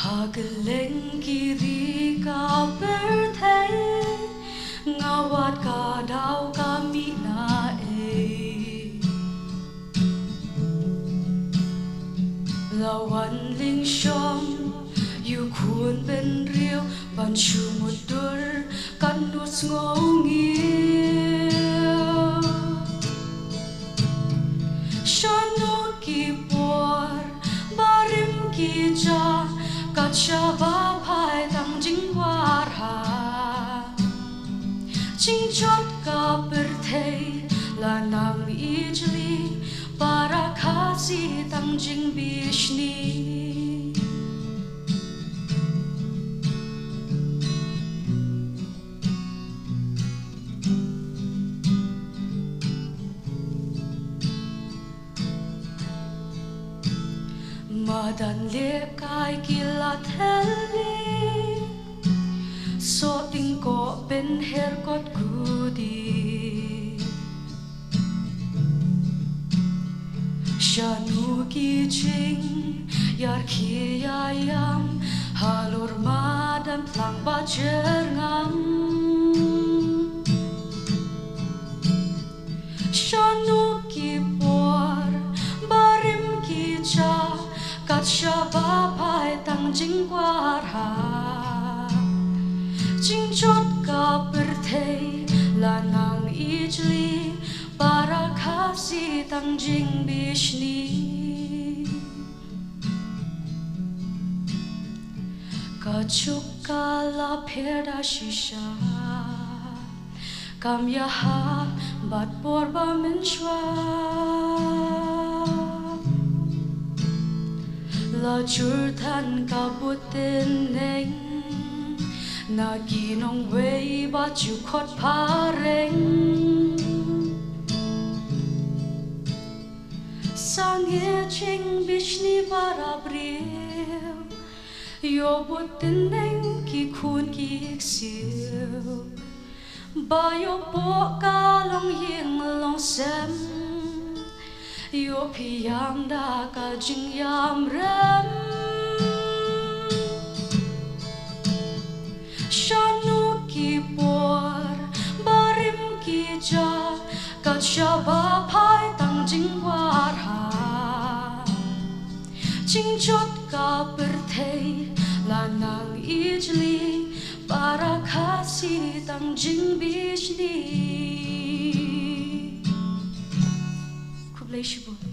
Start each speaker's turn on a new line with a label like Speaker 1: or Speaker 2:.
Speaker 1: Hagling kiri ka berthei ngawat ka dau kami na lawan ling shom yu khun ben riu ban chu mudur kan nus ngongi shanu ki por barim ki ja Kacha ba phai tang jing war ha ching chot ka per thei la nam ijli para khasi tang jing bishni Madan le kai kila theli so ting ko ben her kot kudi shanu ki ching yar khi ayam halur madan plang ba ngam shanu ki por barim ki cha Kacha ba phai tang jing war ha ching chot ka per thei la nang ijli para khasi tang jing bishni kachuk ka la phera shisha kam ya ha bat por ba men shwa La chur than ka putin neng na ginong wei ba chu khot pha reng sang ye ching bishni bara briu yo putin neng ki khun ki siu ba yo po ka long ying long sem Yo piyam da ka jing yam rem Shanu ki por barim ki ja Kacha ba phai tang jing war ha Ching chot ka per thei la nang ijli para khasi tang jing bishni Kubleishibu